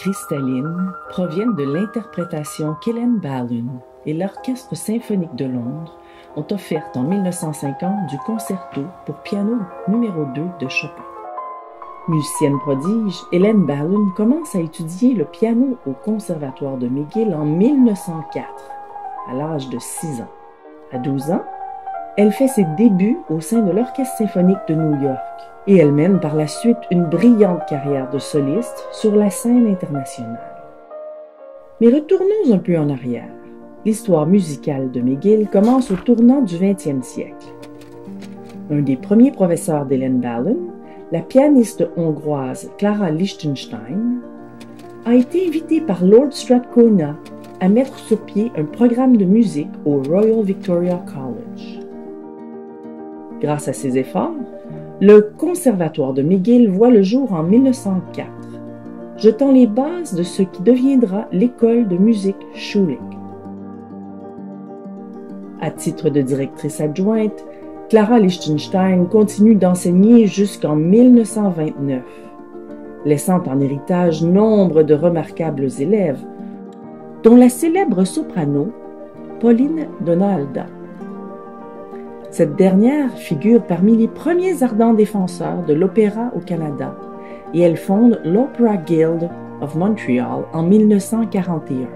cristallines proviennent de l'interprétation qu'Hélène Ballon et l'Orchestre symphonique de Londres ont offerte en 1950 du concerto pour piano numéro 2 de Chopin. Musicienne prodige, Hélène Ballon commence à étudier le piano au Conservatoire de McGill en 1904, à l'âge de 6 ans. À 12 ans, elle fait ses débuts au sein de l'Orchestre symphonique de New York et elle mène par la suite une brillante carrière de soliste sur la scène internationale. Mais retournons un peu en arrière. L'histoire musicale de McGill commence au tournant du 20e siècle. Un des premiers professeurs d'Hélène Ballon, la pianiste hongroise Klára Lichtenstein, a été invitée par Lord Strathcona à mettre sur pied un programme de musique au Royal Victoria College. Grâce à ses efforts, le Conservatoire de McGill voit le jour en 1904, jetant les bases de ce qui deviendra l'école de musique Schulich. À titre de directrice adjointe, Klára Lichtenstein continue d'enseigner jusqu'en 1929, laissant en héritage nombre de remarquables élèves, dont la célèbre soprano Pauline Donalda. Cette dernière figure parmi les premiers ardents défenseurs de l'opéra au Canada et elle fonde l'Opera Guild of Montreal en 1941,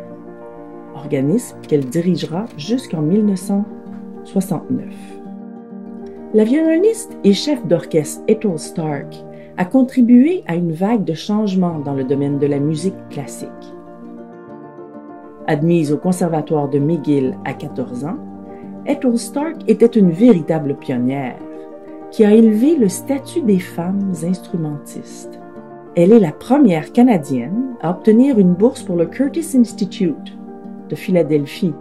organisme qu'elle dirigera jusqu'en 1969. La violoniste et chef d'orchestre Ethel Stark a contribué à une vague de changements dans le domaine de la musique classique. Admise au Conservatoire de McGill à 14 ans, Ethel Stark était une véritable pionnière qui a élevé le statut des femmes instrumentistes. Elle est la première Canadienne à obtenir une bourse pour le Curtis Institute de Philadelphie,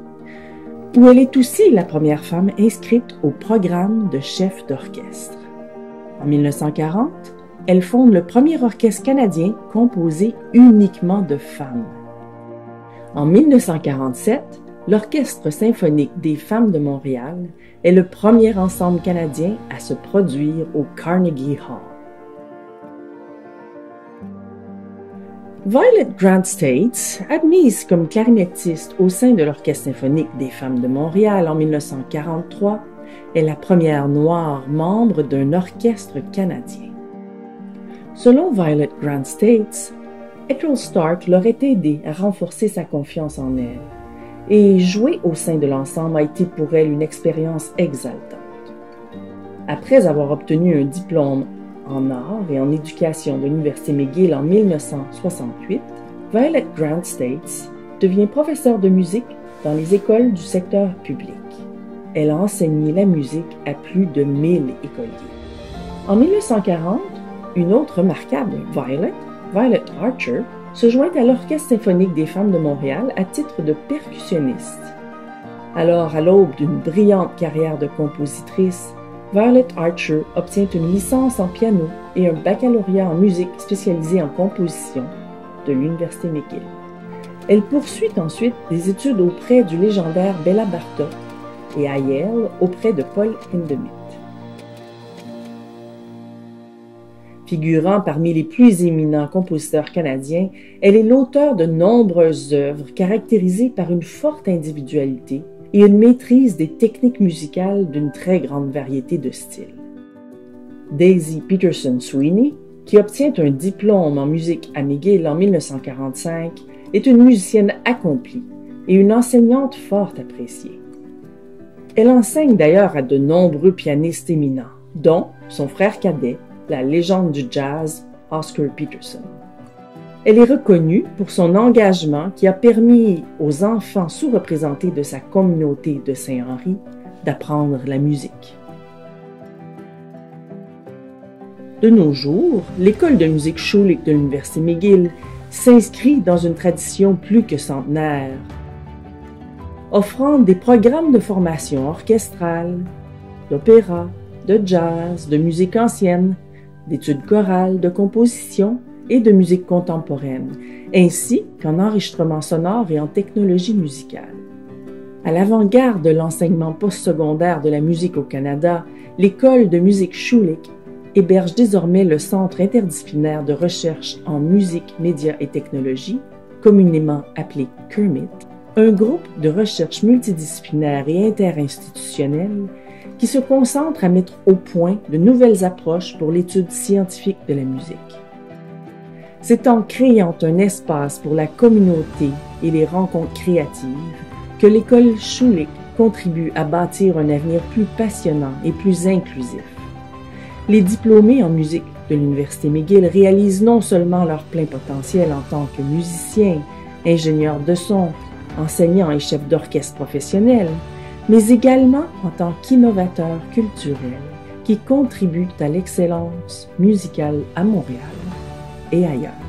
où elle est aussi la première femme inscrite au programme de chef d'orchestre. En 1940, elle fonde le premier orchestre canadien composé uniquement de femmes. En 1947, l'Orchestre symphonique des femmes de Montréal est le premier ensemble canadien à se produire au Carnegie Hall. Violet Grant States, admise comme clarinettiste au sein de l'Orchestre symphonique des femmes de Montréal en 1943, est la première noire membre d'un orchestre canadien. Selon Violet Grant States, Ethel Stark l'aurait aidé à renforcer sa confiance en elle, et jouer au sein de l'ensemble a été pour elle une expérience exaltante. Après avoir obtenu un diplôme en art et en éducation de l'Université McGill en 1968, Violet Grant States devient professeure de musique dans les écoles du secteur public. Elle a enseigné la musique à plus de 1000 écoliers. En 1940, une autre remarquable Violet Archer, se joint à l'Orchestre symphonique des femmes de Montréal à titre de percussionniste. Alors, à l'aube d'une brillante carrière de compositrice, Violet Archer obtient une licence en piano et un baccalauréat en musique spécialisé en composition de l'Université McGill. Elle poursuit ensuite des études auprès du légendaire Béla Bartók et à Yale auprès de Paul Hindemith. Figurant parmi les plus éminents compositeurs canadiens, elle est l'auteure de nombreuses œuvres caractérisées par une forte individualité et une maîtrise des techniques musicales d'une très grande variété de styles. Daisy Peterson Sweeney, qui obtient un diplôme en musique à McGill en 1945, est une musicienne accomplie et une enseignante fort appréciée. Elle enseigne d'ailleurs à de nombreux pianistes éminents, dont son frère cadet, la légende du jazz Oscar Peterson. Elle est reconnue pour son engagement qui a permis aux enfants sous-représentés de sa communauté de Saint-Henri d'apprendre la musique. De nos jours, l'école de musique Schulich de l'Université McGill s'inscrit dans une tradition plus que centenaire, offrant des programmes de formation orchestrale, d'opéra, de jazz, de musique ancienne, d'études chorales, de composition et de musique contemporaine, ainsi qu'en enregistrement sonore et en technologie musicale. À l'avant-garde de l'enseignement postsecondaire de la musique au Canada, l'école de musique Schulich héberge désormais le Centre interdisciplinaire de recherche en musique, médias et technologies, communément appelé CERMIT, un groupe de recherche multidisciplinaire et interinstitutionnel qui se concentre à mettre au point de nouvelles approches pour l'étude scientifique de la musique. C'est en créant un espace pour la communauté et les rencontres créatives que l'école Schulich contribue à bâtir un avenir plus passionnant et plus inclusif. Les diplômés en musique de l'Université McGill réalisent non seulement leur plein potentiel en tant que musiciens, ingénieurs de son, enseignants et chefs d'orchestre professionnels, mais également en tant qu'innovateurs culturels qui contribuent à l'excellence musicale à Montréal et ailleurs.